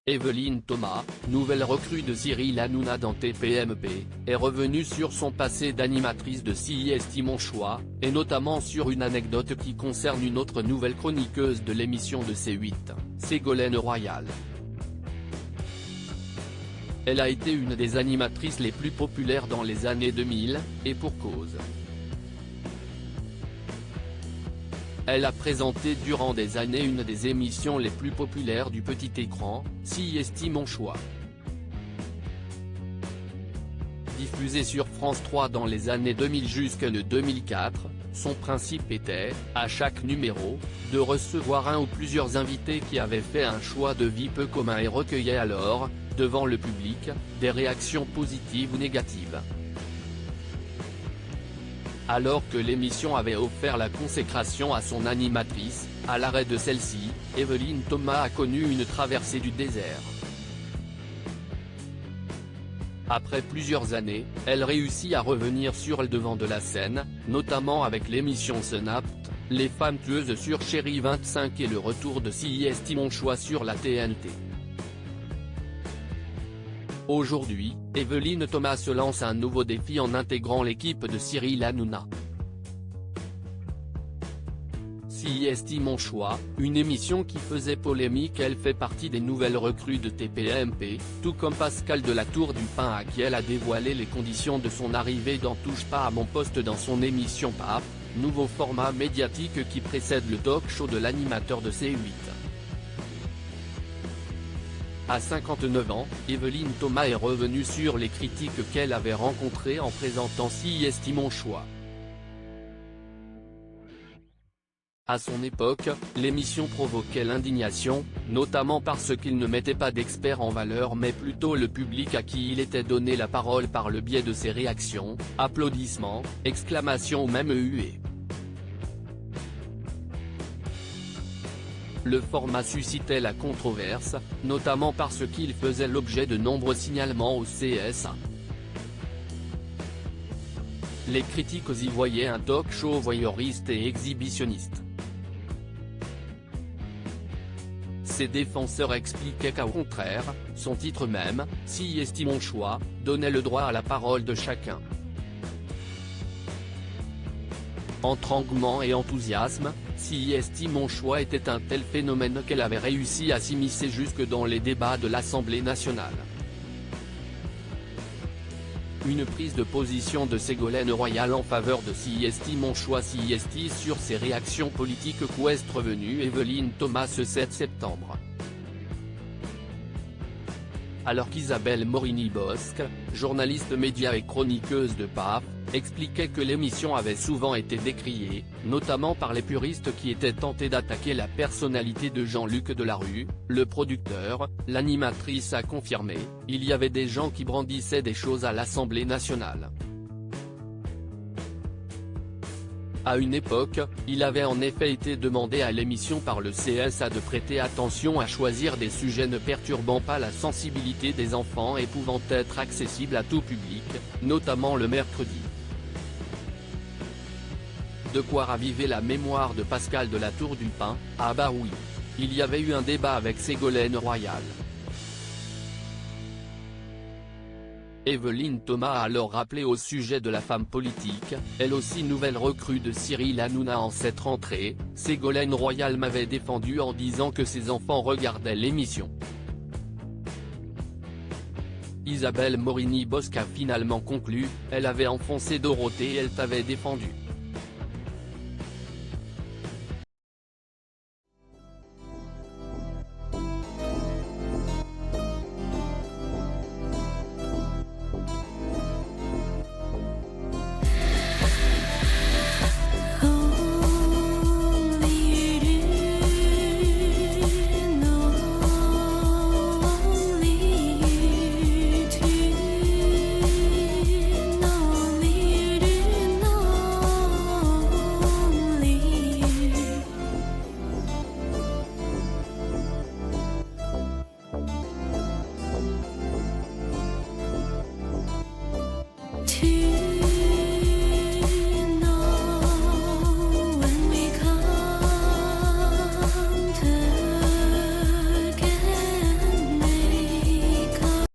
Evelyne Thomas, nouvelle recrue de Cyril Hanouna dans TPMP, est revenue sur son passé d'animatrice de CIST Mon Choix, et notamment sur une anecdote qui concerne une autre nouvelle chroniqueuse de l'émission de C8, Ségolène Royal. Elle a été une des animatrices les plus populaires dans les années 2000, et pour cause. Elle a présenté durant des années une des émissions les plus populaires du petit écran, CIST Mon Choix. Diffusée sur France 3 dans les années 2000 jusqu'en 2004, son principe était, à chaque numéro, de recevoir un ou plusieurs invités qui avaient fait un choix de vie peu commun et recueillaient alors, devant le public, des réactions positives ou négatives. Alors que l'émission avait offert la consécration à son animatrice, à l'arrêt de celle-ci, Evelyne Thomas a connu une traversée du désert. Après plusieurs années, elle réussit à revenir sur le devant de la scène, notamment avec l'émission Snapped, Les femmes tueuses sur Chérie 25 et le retour de CIST Mon Choix sur la TNT. Aujourd'hui, Evelyne Thomas se lance un nouveau défi en intégrant l'équipe de Cyril Hanouna. CIST Mon Choix, une émission qui faisait polémique. Elle fait partie des nouvelles recrues de TPMP, tout comme Pascal de la Tour du Pin à qui elle a dévoilé les conditions de son arrivée dans Touche pas à mon poste dans son émission PAF, nouveau format médiatique qui précède le talk-show de l'animateur de C8. À 59 ans, Evelyne Thomas est revenue sur les critiques qu'elle avait rencontrées en présentant CIST Mon Choix. À son époque, l'émission provoquait l'indignation, notamment parce qu'il ne mettait pas d'experts en valeur mais plutôt le public à qui il était donné la parole par le biais de ses réactions, applaudissements, exclamations ou même huées. Le format suscitait la controverse, notamment parce qu'il faisait l'objet de nombreux signalements au CSA. Les critiques y voyaient un talk-show voyeuriste et exhibitionniste. Ses défenseurs expliquaient qu'au contraire, son titre même, CIST Mon Choix, donnait le droit à la parole de chacun. Entre engouement et enthousiasme, CIST Mon Choix était un tel phénomène qu'elle avait réussi à s'immiscer jusque dans les débats de l'Assemblée nationale. Une prise de position de Ségolène Royal en faveur de CIST Mon Choix. CIST sur ses réactions politiques. Qu'est revenue Evelyne Thomas ce 7 septembre. Alors qu'Isabelle Morini-Bosc, journaliste média et chroniqueuse de PAF, expliquait que l'émission avait souvent été décriée, notamment par les puristes qui étaient tentés d'attaquer la personnalité de Jean-Luc Delarue, le producteur, l'animatrice a confirmé, il y avait des gens qui brandissaient des choses à l'Assemblée nationale. À une époque, il avait en effet été demandé à l'émission par le CSA de prêter attention à choisir des sujets ne perturbant pas la sensibilité des enfants et pouvant être accessibles à tout public, notamment le mercredi. De quoi raviver la mémoire de Pascal de la Tour du Pin, ah bah oui. Il y avait eu un débat avec Ségolène Royal. Evelyne Thomas a alors rappelé au sujet de la femme politique, elle aussi nouvelle recrue de Cyril Hanouna en cette rentrée, Ségolène Royal m'avait défendu en disant que ses enfants regardaient l'émission. Isabelle Morini-Bosc a finalement conclu, elle avait enfoncé Dorothée et elle t'avait défendu.